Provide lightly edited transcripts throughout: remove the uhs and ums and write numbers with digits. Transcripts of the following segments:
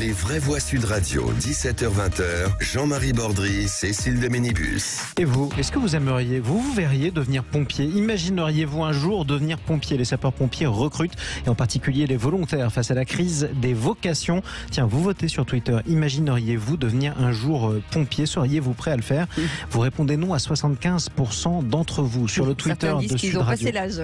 Les vraies voix Sud Radio, 17h-20h, Jean-Marie Bordry, Cécile de Ménibus. Et vous, est-ce que vous aimeriez, vous verriez devenir pompier? Imagineriez-vous un jour devenir pompier? Les sapeurs-pompiers recrutent, et en particulier les volontaires, face à la crise des vocations. Tiens, vous votez sur Twitter. Imagineriez-vous devenir un jour pompier? Seriez-vous prêt à le faire? Vous répondez non à 75% d'entre vous. Sur le Twitter de Sud Radio. L'âge.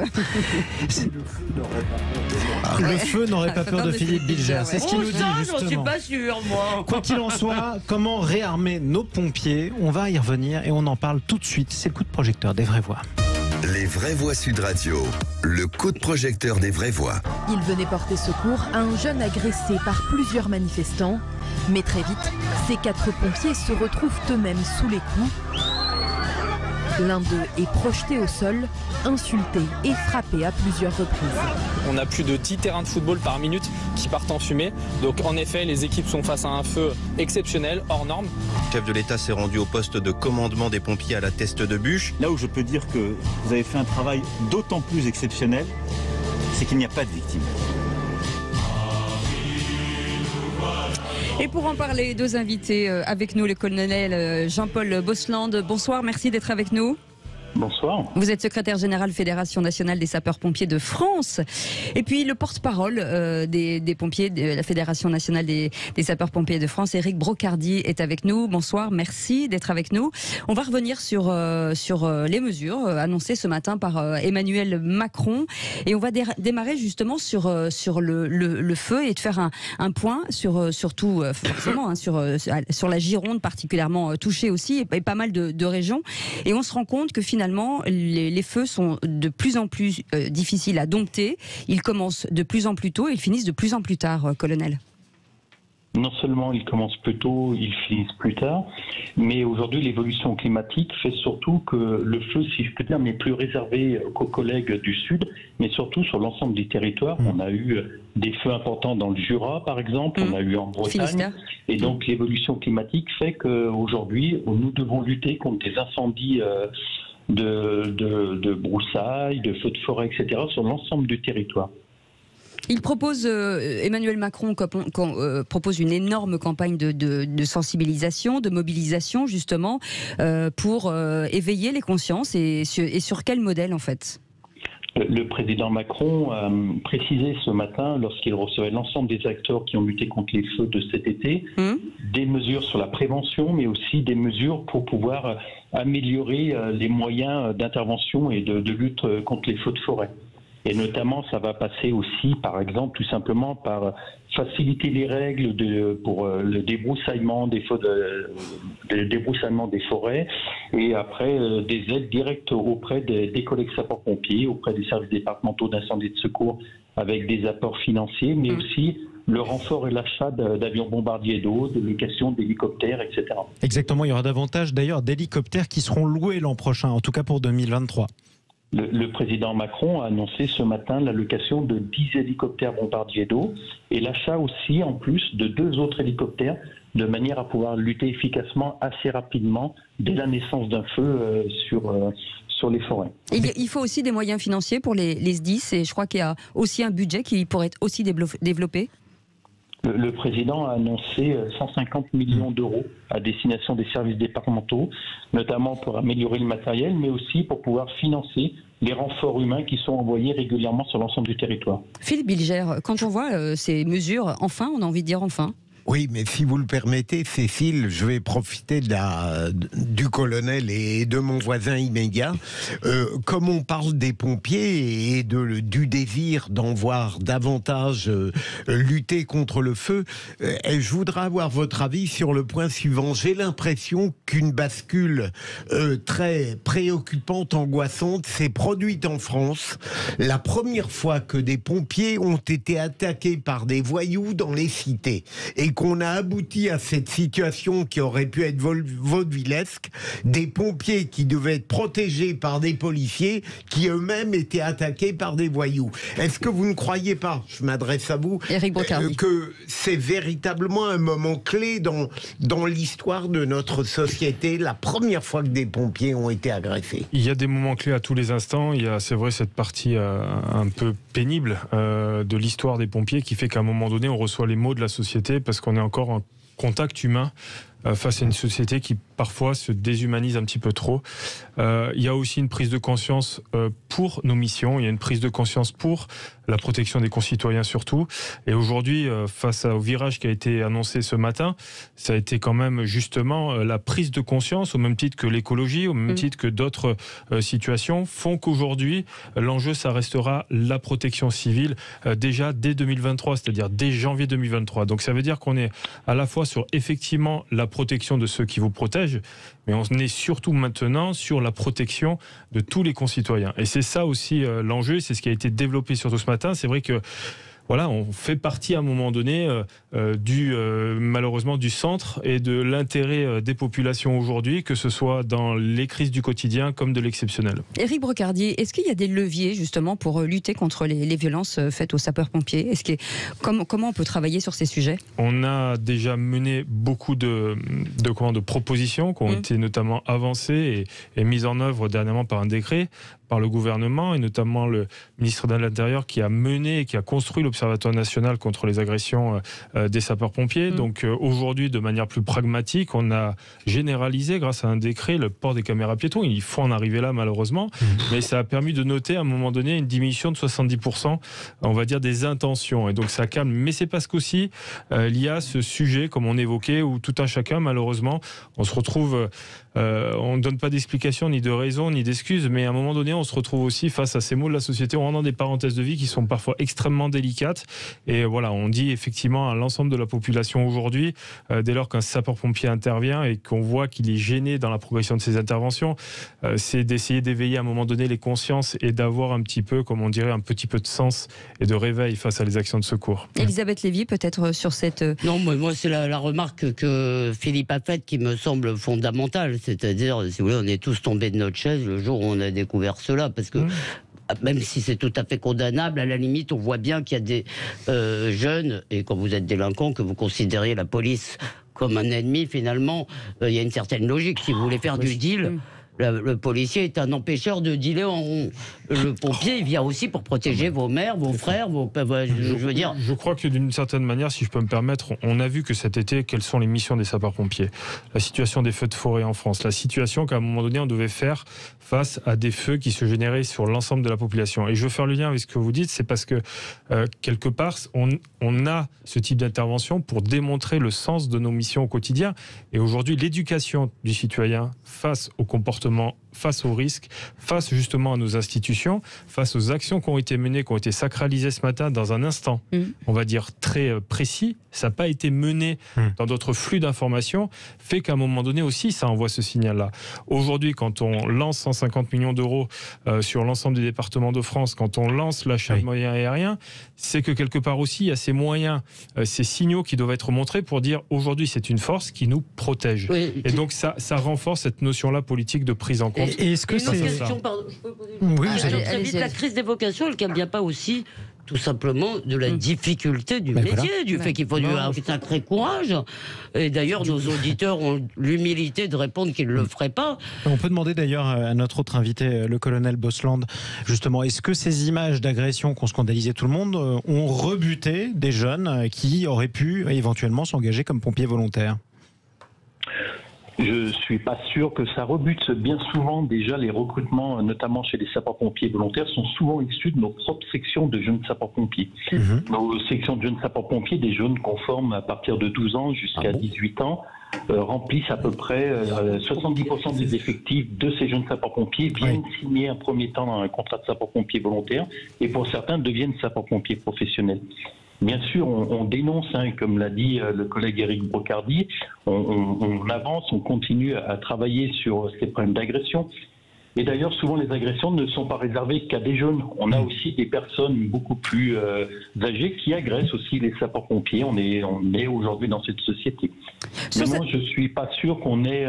Le feu n'aurait pas peur de Philippe Bilger. C'est ce qu'il nous dit justement. Je suis pas sûr, moi. Quoi qu'il en soit, comment réarmer nos pompiers? On va y revenir et on en parle tout de suite. C'est le coup de projecteur des vraies voix. Les vraies voix Sud Radio, le coup de projecteur des vraies voix. Il venait porter secours à un jeune agressé par plusieurs manifestants. Mais très vite, ces 4 pompiers se retrouvent eux-mêmes sous les coups. L'un d'eux est projeté au sol, insulté et frappé à plusieurs reprises. On a plus de 10 terrains de football par minute qui partent en fumée. Donc en effet, les équipes sont face à un feu exceptionnel, hors norme. Le chef de l'État s'est rendu au poste de commandement des pompiers à la Teste de Bûche. Là où je peux dire que vous avez fait un travail d'autant plus exceptionnel, c'est qu'il n'y a pas de victimes. Et pour en parler, 2 invités avec nous, le colonel Jean-Paul Bosland. Bonsoir, merci d'être avec nous. Bonsoir. Vous êtes secrétaire général Fédération nationale des sapeurs-pompiers de France. Et puis le porte-parole des pompiers de la Fédération nationale des sapeurs-pompiers de France, Éric Brocardi, est avec nous. Bonsoir, merci d'être avec nous. On va revenir sur les mesures annoncées ce matin par Emmanuel Macron. Et on va démarrer justement sur le feu et de faire un point surtout forcément sur la Gironde particulièrement touchée aussi et pas mal de régions. Et on se rend compte que finalement les feux sont de plus en plus difficiles à dompter. Ils commencent de plus en plus tôt et ils finissent de plus en plus tard, colonel. Non seulement ils commencent plus tôt, ils finissent plus tard, mais aujourd'hui l'évolution climatique fait surtout que le feu, si je peux dire, n'est plus réservé qu'aux collègues du Sud, mais surtout sur l'ensemble du territoire. On a eu des feux importants dans le Jura, par exemple, on a eu en Bretagne, et donc l'évolution climatique fait qu'aujourd'hui, nous devons lutter contre des incendies de broussailles, de feux de forêt, etc., sur l'ensemble du territoire. Il propose, Emmanuel Macron propose une énorme campagne de sensibilisation, de mobilisation justement, pour éveiller les consciences et sur quel modèle en fait ? Le président Macron a précisé ce matin, lorsqu'il recevait l'ensemble des acteurs qui ont lutté contre les feux de cet été, des mesures sur la prévention, mais aussi des mesures pour pouvoir améliorer les moyens d'intervention et de lutte contre les feux de forêt. Et notamment, ça va passer aussi, par exemple, tout simplement par faciliter les règles pour le débroussaillement des forêts, et après des aides directes auprès des collègues sapeurs-pompiers, auprès des services départementaux d'incendie et de secours, avec des apports financiers, mais aussi le renfort et l'achat d'avions bombardiers d'eau, de location d'hélicoptères, etc. Exactement, il y aura davantage d'ailleurs d'hélicoptères qui seront loués l'an prochain, en tout cas pour 2023. Le président Macron a annoncé ce matin l'allocation de 10 hélicoptères bombardiers d'eau et l'achat aussi, en plus, de 2 autres hélicoptères, de manière à pouvoir lutter efficacement assez rapidement dès la naissance d'un feu sur les forêts. Il faut aussi des moyens financiers pour les SDIS, et je crois qu'il y a aussi un budget qui pourrait être aussi développé. Le président a annoncé 150 millions d'euros à destination des services départementaux, notamment pour améliorer le matériel, mais aussi pour pouvoir financer les renforts humains qui sont envoyés régulièrement sur l'ensemble du territoire. Philippe Bilger, quand on voit ces mesures, enfin, on a envie de dire enfin. Oui, mais si vous le permettez, Cécile, je vais profiter du colonel et de mon voisin immédiat. Comme on parle des pompiers et du désir d'en voir davantage lutter contre le feu, je voudrais avoir votre avis sur le point suivant. J'ai l'impression qu'une bascule très préoccupante, angoissante, s'est produite en France. La première fois que des pompiers ont été attaqués par des voyous dans les cités. Et qu'on a abouti à cette situation qui aurait pu être vaudevillesque, des pompiers qui devaient être protégés par des policiers qui eux-mêmes étaient attaqués par des voyous. Est-ce que vous ne croyez pas, je m'adresse à vous, Éric Brocardi, que c'est véritablement un moment clé dans l'histoire de notre société, la première fois que des pompiers ont été agressés? Il y a des moments clés à tous les instants. Il y a, c'est vrai, cette partie un peu pénible de l'histoire des pompiers qui fait qu'à un moment donné, on reçoit les mots de la société parce qu'on est encore en contact humain face à une société qui parfois se déshumanise un petit peu trop. Il y a aussi une prise de conscience pour nos missions, il y a une prise de conscience pour la protection des concitoyens surtout. Et aujourd'hui, face au virage qui a été annoncé ce matin, ça a été quand même justement la prise de conscience, au même titre que l'écologie, au même titre que d'autres situations, font qu'aujourd'hui, l'enjeu, ça restera la protection civile déjà dès 2023, c'est-à-dire dès janvier 2023. Donc ça veut dire qu'on est à la fois sur effectivement la protection de ceux qui vous protègent, mais on est surtout maintenant sur la protection de tous les concitoyens. Et c'est ça aussi l'enjeu, c'est ce qui a été développé surtout ce matin. C'est vrai que voilà, on fait partie à un moment donné malheureusement du centre et de l'intérêt des populations aujourd'hui, que ce soit dans les crises du quotidien comme de l'exceptionnel. Éric Brocardier, est-ce qu'il y a des leviers justement pour lutter contre les violences faites aux sapeurs-pompiers? Comment on peut travailler sur ces sujets? On a déjà mené beaucoup de propositions qui ont été notamment avancées et mises en œuvre dernièrement par un décret par le gouvernement, et notamment le ministre de l'Intérieur qui a mené et qui a construit l'Observatoire national contre les agressions des sapeurs-pompiers. Donc aujourd'hui, de manière plus pragmatique, on a généralisé grâce à un décret le port des caméras piétons. Il faut en arriver là malheureusement, mais ça a permis de noter à un moment donné une diminution de 70%, on va dire, des intentions. Et donc ça calme. Mais c'est parce qu'aussi il y a ce sujet, comme on évoquait, où tout un chacun, malheureusement, on se retrouve... on ne donne pas d'explication, ni de raison, ni d'excuses, mais à un moment donné, on se retrouve aussi face à ces maux de la société. On rentre dans des parenthèses de vie qui sont parfois extrêmement délicates. Et voilà, on dit effectivement à l'ensemble de la population aujourd'hui, dès lors qu'un sapeur-pompier intervient et qu'on voit qu'il est gêné dans la progression de ses interventions, c'est d'essayer d'éveiller à un moment donné les consciences et d'avoir un petit peu, comme on dirait, un petit peu de sens et de réveil face à les actions de secours. Elisabeth Lévy, peut-être sur cette... Non, moi c'est la remarque que Philippe a faite qui me semble fondamentale. C'est-à-dire, si vous voulez, on est tous tombés de notre chaise le jour où on a découvert cela, parce que même si c'est tout à fait condamnable, à la limite, on voit bien qu'il y a des jeunes, et quand vous êtes délinquant, que vous considérez la police comme un ennemi, finalement, il y a une certaine logique. Si vous voulez faire du deal... Le policier est un empêcheur de dealer en rond. Le pompier, il vient aussi pour protéger vos mères, vos frères, je veux dire... Je crois que d'une certaine manière, si je peux me permettre, on a vu que cet été, quelles sont les missions des sapeurs-pompiers. La situation des feux de forêt en France, la situation qu'à un moment donné, on devait faire face à des feux qui se généraient sur l'ensemble de la population. Et je veux faire le lien avec ce que vous dites, c'est parce que, quelque part, on a ce type d'intervention pour démontrer le sens de nos missions au quotidien. Et aujourd'hui, l'éducation du citoyen face au comportement, face aux risques, face justement à nos institutions, face aux actions qui ont été menées, qui ont été sacralisées ce matin dans un instant, on va dire très précis, ça n'a pas été mené dans d'autres flux d'informations, fait qu'à un moment donné aussi, ça envoie ce signal-là. Aujourd'hui, quand on lance 150 millions d'euros sur l'ensemble des départements de France, quand on lance l'achat de moyens aériens, c'est que quelque part aussi, il y a ces moyens, ces signaux qui doivent être montrés pour dire aujourd'hui, c'est une force qui nous protège. Et donc, ça renforce cette notion-là politique de prise en compte. Et est-ce que c'est... Pardon, je peux poser une question. Très vite, la crise des vocations, elle ne vient pas aussi tout simplement de la difficulté du métier, du fait qu'il faut un sacré courage. Et d'ailleurs, nos auditeurs ont l'humilité de répondre qu'ils ne le feraient pas. On peut demander d'ailleurs à notre autre invité, le colonel Bosland, justement, est-ce que ces images d'agression qui ont scandalisé tout le monde ont rebuté des jeunes qui auraient pu éventuellement s'engager comme pompiers volontaires ? Je suis pas sûr que ça rebute. Bien souvent, déjà, les recrutements, notamment chez les sapeurs-pompiers volontaires, sont souvent issus de nos propres sections de jeunes sapeurs-pompiers. Nos sections de jeunes sapeurs-pompiers, des jeunes conformes à partir de 12 ans jusqu'à 18 ans, remplissent à peu près 70% des effectifs de ces jeunes sapeurs-pompiers, viennent signer un premier temps un contrat de sapeurs-pompiers volontaires et pour certains deviennent sapeurs-pompiers professionnels. Bien sûr, on dénonce, comme l'a dit le collègue Éric Brocardier, on avance, on continue à travailler sur ces problèmes d'agression. Et d'ailleurs, souvent, les agressions ne sont pas réservées qu'à des jeunes. On a aussi des personnes beaucoup plus âgées qui agressent aussi les sapeurs-pompiers. On est aujourd'hui dans cette société. Maintenant, je ne suis pas sûr qu'on ait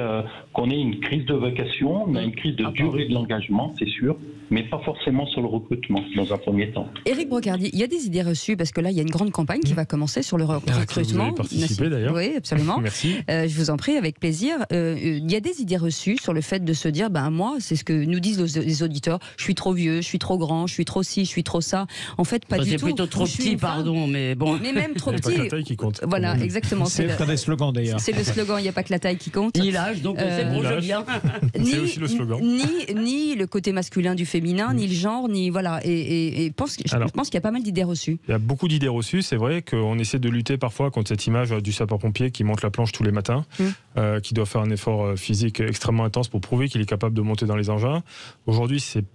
une crise de vocation. On a une crise de durée de l'engagement, c'est sûr. mais pas forcément sur le recrutement dans un premier temps. Éric Brocardi, il y a des idées reçues parce que là, il y a une grande campagne qui va commencer sur le recrutement. Vous avez participé d'ailleurs. Oui, absolument. Merci. Je vous en prie, avec plaisir. Il y a des idées reçues sur le fait de se dire, moi, c'est ce que nous disent les auditeurs, je suis trop vieux, je suis trop grand, je suis trop ci, je suis trop ça. En fait, pas du tout. C'est plutôt trop petit, pardon, mais bon. Mais même trop petit. Il n'y a pas que la taille qui compte. Voilà, exactement. C'est le slogan d'ailleurs. C'est le slogan, il n'y a pas que la taille qui compte. Ni l'âge, donc c'est bon, je viens. C'est aussi le slogan. Ni le côté masculin du féminin, ni le genre, ni voilà. Et je pense qu'il y a pas mal d'idées reçues. Il y a beaucoup d'idées reçues. C'est vrai qu'on essaie de lutter parfois contre cette image du sapeur-pompier qui monte la planche tous les matins, qui doit faire un effort physique extrêmement intense pour prouver qu'il est capable de monter dans les engins. Aujourd'hui, c'est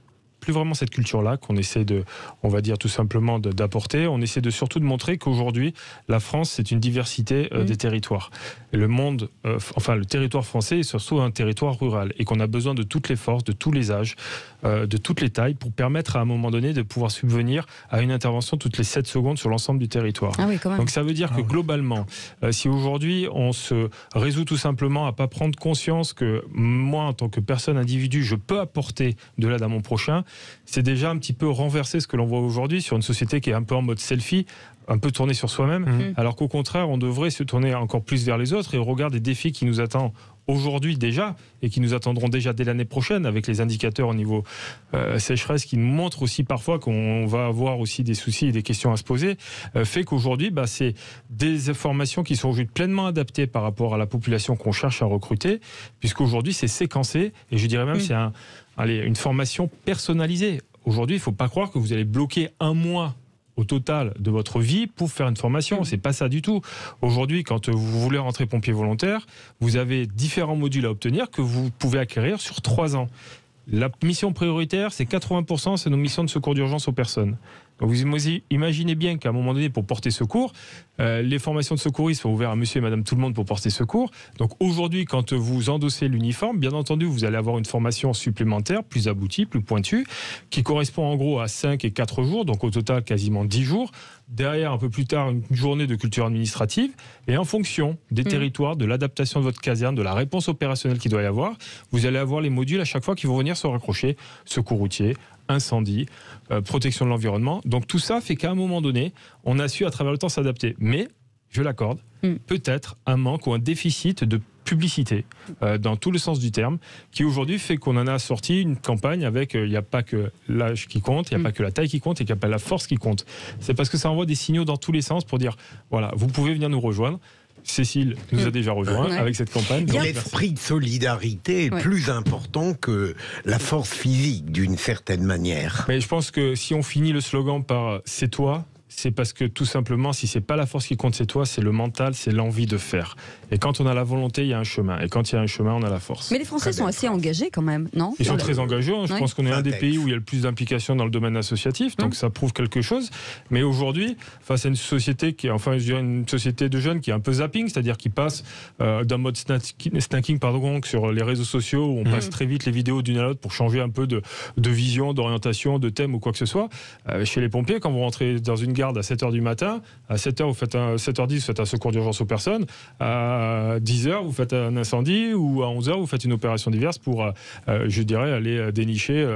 plus vraiment cette culture-là qu'on essaie de, on va dire tout simplement d'apporter. On essaie surtout de montrer qu'aujourd'hui, la France, c'est une diversité des territoires. Et le monde, le territoire français est surtout un territoire rural et qu'on a besoin de toutes les forces, de tous les âges, de toutes les tailles pour permettre à un moment donné de pouvoir subvenir à une intervention toutes les 7 secondes sur l'ensemble du territoire. Ah oui, quand même. Donc ça veut dire que globalement, si aujourd'hui on se résout tout simplement à pas prendre conscience que moi, en tant que personne individu, je peux apporter de l'aide à mon prochain, c'est déjà un petit peu renverser ce que l'on voit aujourd'hui sur une société qui est un peu en mode selfie, un peu tournée sur soi-même, alors qu'au contraire, on devrait se tourner encore plus vers les autres et au regard des défis qui nous attendent aujourd'hui déjà et qui nous attendront déjà dès l'année prochaine avec les indicateurs au niveau sécheresse qui nous montrent aussi parfois qu'on va avoir aussi des soucis et des questions à se poser, fait qu'aujourd'hui, c'est des formations qui sont aujourd'hui pleinement adaptées par rapport à la population qu'on cherche à recruter, puisqu'aujourd'hui c'est séquencé et je dirais même c'est une formation personnalisée. Aujourd'hui, il ne faut pas croire que vous allez bloquer un mois au total de votre vie pour faire une formation. C'est pas ça du tout. Aujourd'hui, quand vous voulez rentrer pompier volontaire, vous avez différents modules à obtenir que vous pouvez acquérir sur 3 ans. La mission prioritaire, c'est 80%, c'est nos missions de secours d'urgence aux personnes. Donc vous imaginez bien qu'à un moment donné, pour porter secours, les formations de secouristes sont ouvertes à monsieur et madame tout le monde pour porter secours. Donc aujourd'hui, quand vous endossez l'uniforme, bien entendu, vous allez avoir une formation supplémentaire, plus aboutie, plus pointue, qui correspond en gros à 5 et 4 jours, donc au total quasiment 10 jours. Derrière, un peu plus tard, une journée de culture administrative. Et en fonction des territoires, de l'adaptation de votre caserne, de la réponse opérationnelle qu'il doit y avoir, vous allez avoir les modules à chaque fois qui vont venir se raccrocher. Secours routier, incendie, protection de l'environnement. Donc tout ça fait qu'à un moment donné, on a su à travers le temps s'adapter. Mais, je l'accorde, peut-être un manque ou un déficit de publicité, dans tout le sens du terme, qui aujourd'hui fait qu'on en a sorti une campagne avec, il n'y a pas que l'âge qui compte, il n'y a pas que la taille qui compte, et qu'il n'y a pas la force qui compte. C'est parce que ça envoie des signaux dans tous les sens pour dire, voilà, vous pouvez venir nous rejoindre. Cécile nous a déjà rejoint avec cette campagne. L'esprit de solidarité est plus important que la force physique, d'une certaine manière. Mais je pense que si on finit le slogan par « c'est toi », c'est parce que tout simplement, si c'est pas la force qui compte, c'est toi, c'est le mental, c'est l'envie de faire. Et quand on a la volonté, il y a un chemin. Et quand il y a un chemin, on a la force. Mais les Français sont assez engagés quand même, non ? Ils sont très engagés. Je pense qu'on est un des pays où il y a le plus d'implication dans le domaine associatif. Donc ça prouve quelque chose. Mais aujourd'hui, face à une société qui est, je dirais une société de jeunes qui est un peu zapping, c'est-à-dire qui passe d'un mode snacking sur les réseaux sociaux où on passe très vite les vidéos d'une à l'autre pour changer un peu de vision, d'orientation, de thème ou quoi que ce soit. Chez les pompiers, quand vous rentrez dans une garde à 7h du matin, à 7h, vous faites 7h10, vous faites un secours d'urgence aux personnes, à 10h, vous faites un incendie, ou à 11h, vous faites une opération diverse pour, je dirais, aller dénicher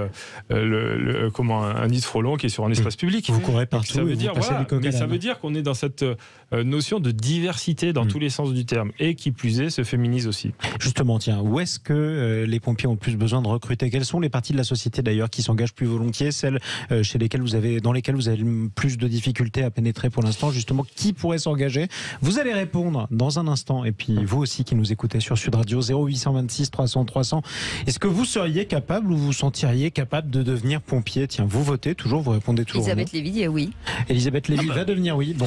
un nid de frelons qui est sur un espace public. Vous courez partout, ça veut dire, ça veut dire qu'on est dans cette notion de diversité dans tous les sens du terme, et qui plus est, se féminise aussi. Justement, tiens, où est-ce que les pompiers ont le plus besoin de recruter ? Quelles sont les parties de la société d'ailleurs qui s'engagent plus volontiers, celles dans lesquelles vous avez le plus de difficultés à pénétrer pour l'instant? Justement, qui pourrait s'engager? Vous allez répondre dans un instant. Et puis vous aussi qui nous écoutez sur Sud Radio, 0826 300 300. Est-ce que vous seriez capable ou vous sentiriez capable de devenir pompier? Tiens, vous votez toujours, vous répondez toujours. Elisabeth Lévy dit oui. Elisabeth Lévy va devenir oui. Bon,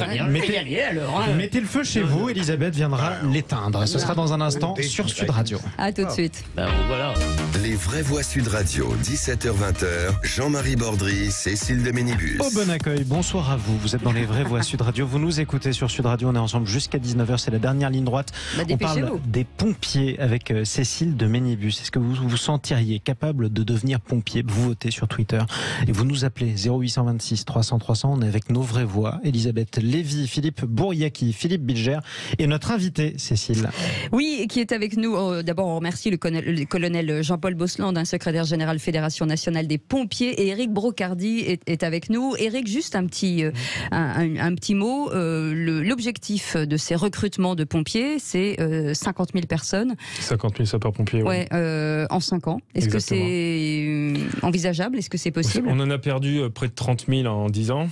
mettez le feu chez vous, Elisabeth viendra l'éteindre. Ce sera dans un instant sur Sud Radio. À tout de suite. Voilà. Les vraies voix Sud Radio, 17h-20h, Jean-Marie Bordry, Cécile de Ménibus. Au bon accueil, bonsoir à vous. Vous êtes dans les vraies voix Sud Radio. Vous nous écoutez sur Sud Radio. On est ensemble jusqu'à 19h. C'est la dernière ligne droite. On parle des pompiers avec Cécile de Ménibus. Est-ce que vous vous sentiriez capable de devenir pompier? Vous votez sur Twitter et vous nous appelez 0826 300 300. On est avec nos vraies voix. Elisabeth Lévy, Philippe Bouriaki, Philippe Bilger et notre invité Cécile. Oui, qui est avec nous. D'abord, on remercie le colonel Jean-Paul Jean-Paul Bosland, secrétaire général Fédération nationale des pompiers, et Éric Brocardi est avec nous. Éric, juste un petit mot. L'objectif de ces recrutements de pompiers, c'est 50 000 personnes. 50 000 sapeurs-pompiers, oui. En 5 ans. Est-ce que c'est envisageable? Est-ce que c'est possible? On en a perdu près de 30 000 en 10 ans,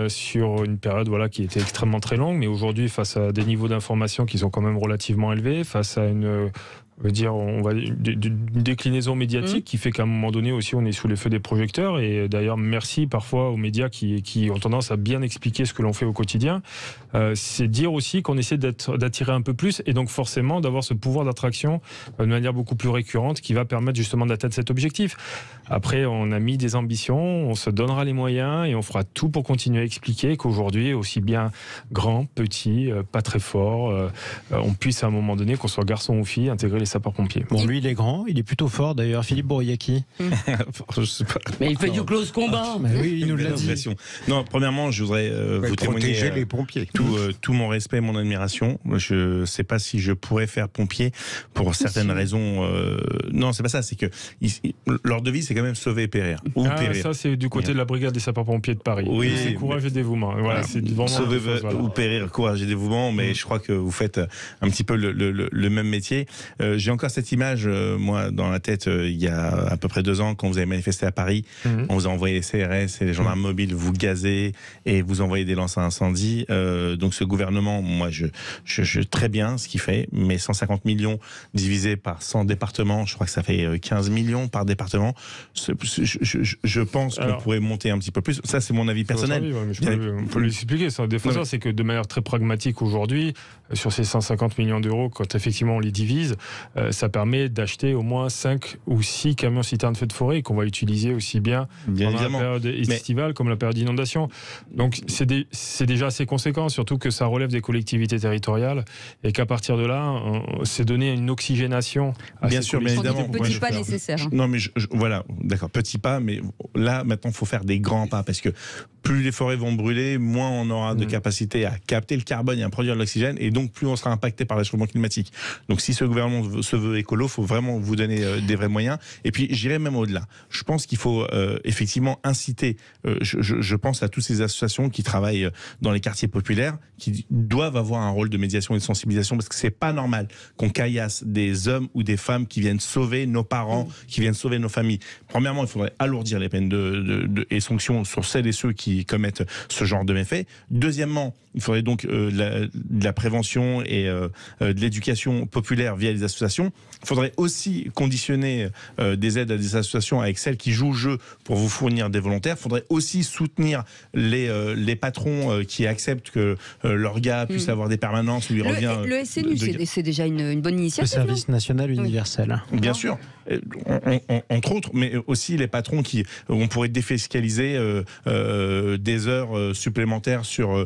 sur une période qui était extrêmement très longue, mais aujourd'hui, face à des niveaux d'information qui sont quand même relativement élevés, face à une déclinaison médiatique qui fait qu'à un moment donné aussi on est sous les feux des projecteurs. Et d'ailleurs merci parfois aux médias qui ont tendance à bien expliquer ce que l'on fait au quotidien. C'est dire aussi qu'on essaie d'attirer un peu plus, et donc forcément d'avoir ce pouvoir d'attraction de manière beaucoup plus récurrente qui va permettre justement d'atteindre cet objectif. Après, on a mis des ambitions, on se donnera les moyens et on fera tout pour continuer à expliquer qu'aujourd'hui, aussi bien grand, petit, pas très fort, on puisse à un moment donné, qu'on soit garçon ou fille, intégrer les sapeurs-pompiers. Bon, lui, il est grand, il est plutôt fort d'ailleurs. Philippe Bouriaki. Je sais pas. Mais il fait du close combat. Mais oui, il nous l'a dit. Non, premièrement, je voudrais vous témoigner les pompiers. Tout mon respect, mon admiration. Je ne sais pas si je pourrais faire pompier pour certaines raisons. Non, c'est pas ça. C'est que leur devise, c'est quand même sauver et périr. Ça, c'est du côté de la brigade des sapeurs-pompiers de Paris. Oui, c'est courage et dévouement. Voilà, c'est vraiment sauver ou périr, courage et dévouement. Mais je crois que vous faites un petit peu le même métier. J'ai encore cette image, moi, dans la tête, il y a à peu près 2 ans, quand vous avez manifesté à Paris. On vous a envoyé les CRS et les gendarmes mobiles, vous gazez et vous envoyez des lances à incendie. Donc ce gouvernement, moi, je très bien ce qu'il fait, mais 150 millions divisé par 100 départements, je crois que ça fait 15 millions par département. Je pense qu'on pourrait monter un petit peu plus. Ça, c'est mon avis personnel. On peut l'expliquer. Des fois, c'est que de manière très pragmatique aujourd'hui, sur ces 150 millions d'euros, quand effectivement on les divise, ça permet d'acheter au moins 5 ou 6 camions citernes feux de forêt qu'on va utiliser aussi bien pendant la période estivale comme la période d'inondation. Donc c'est déjà assez conséquent, surtout que ça relève des collectivités territoriales et qu'à partir de là, c'est donné une oxygénation. Bien sûr, bien évidemment. Des petits pas nécessaires. Non, mais voilà, d'accord, petits pas, mais là, maintenant, il faut faire des grands pas, parce que plus les forêts vont brûler, moins on aura de capacité à capter le carbone et à produire de l'oxygène, et donc plus on sera impacté par le réchauffement climatique. Donc si ce gouvernement se veut écolo, il faut vraiment vous donner des vrais moyens. Et puis j'irai même au-delà. Je pense qu'il faut effectivement inciter, je pense à toutes ces associations qui travaillent dans les quartiers populaires, qui doivent avoir un rôle de médiation et de sensibilisation, parce que c'est pas normal qu'on caillasse des hommes ou des femmes qui viennent sauver nos parents, qui viennent sauver nos familles. Premièrement, il faudrait alourdir les peines et sanctions sur celles et ceux qui commettent ce genre de méfaits. Deuxièmement, il faudrait donc de la prévention et de l'éducation populaire via les associations. Il faudrait aussi conditionner des aides à des associations avec celles qui jouent le jeu pour vous fournir des volontaires. Il faudrait aussi soutenir les patrons qui acceptent que leur gars puisse avoir des permanences où il revient. Le SNU, c'est déjà une bonne initiative. Le service national universel. Bien sûr. Entre autres, mais aussi les patrons on pourrait défiscaliser des heures supplémentaires sur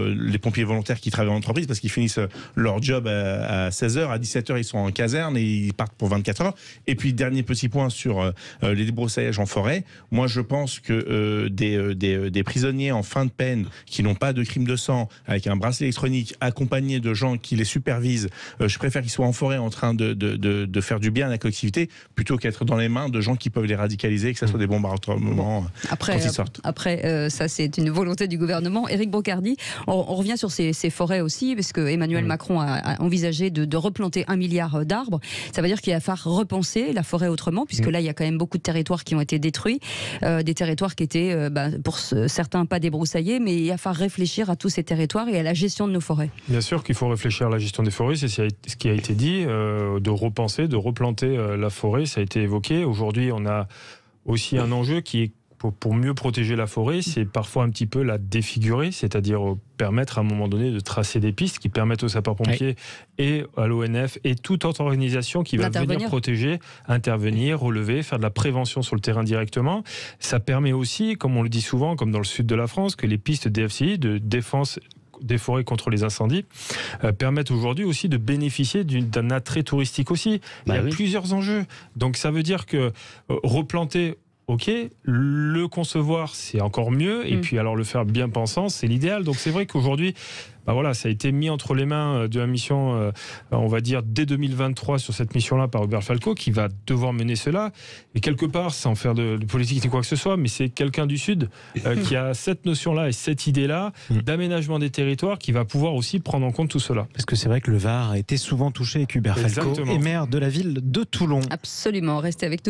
les pompiers volontaires qui travaillent en entreprise, parce qu'ils finissent leur job à 16h, à 17h ils sont en caserne et ils partent pour 24 heures. Et puis dernier petit point sur les débroussailles en forêt. Moi je pense que des prisonniers en fin de peine qui n'ont pas de crime de sang, avec un bracelet électronique, accompagnés de gens qui les supervisent, je préfère qu'ils soient en forêt en train de faire du bien à la collectivité, plutôt qu'être dans les mains de gens qui peuvent les radicaliser, que ce soit des bombardements quand ils sortent. Après, ça c'est une volonté du gouvernement. Éric Brocardi, on revient sur ces forêts aussi, parce que Emmanuel Macron a envisagé de replanter 1 milliard d'arbres. Ça veut dire qu'il va falloir repenser la forêt autrement, puisque là il y a quand même beaucoup de territoires qui ont été détruits, des territoires qui étaient pour certains pas débroussaillés, mais il va falloir réfléchir à tous ces territoires et à la gestion de nos forêts. Bien sûr qu'il faut réfléchir à la gestion des forêts, c'est ce qui a été dit, de repenser, de replanter la forêt, ça a été évoqué. Aujourd'hui, on a aussi un enjeu qui est pour mieux protéger la forêt, c'est parfois un petit peu la défigurer, c'est-à-dire permettre à un moment donné de tracer des pistes qui permettent aux sapeurs-pompiers et à l'ONF et toute autre organisation qui va venir protéger, intervenir, relever, faire de la prévention sur le terrain directement. Ça permet aussi, comme on le dit souvent, comme dans le sud de la France, que les pistes DFCI, de défense des forêts contre les incendies, permettent aujourd'hui aussi de bénéficier d'un attrait touristique aussi. Il y a plusieurs enjeux. Donc ça veut dire que replanter ok. Le concevoir, c'est encore mieux. Et puis alors le faire bien pensant, c'est l'idéal. Donc c'est vrai qu'aujourd'hui, voilà, ça a été mis entre les mains de la mission, on va dire, dès 2023 sur cette mission-là par Robert Falco, qui va devoir mener cela. Et quelque part, sans faire de politique ni quoi que ce soit, mais c'est quelqu'un du Sud qui a cette notion-là et cette idée-là d'aménagement des territoires qui va pouvoir aussi prendre en compte tout cela. Parce que c'est vrai que le Var a été souvent touché avec Hubert Falco, et maire de la ville de Toulon. Absolument, restez avec nous.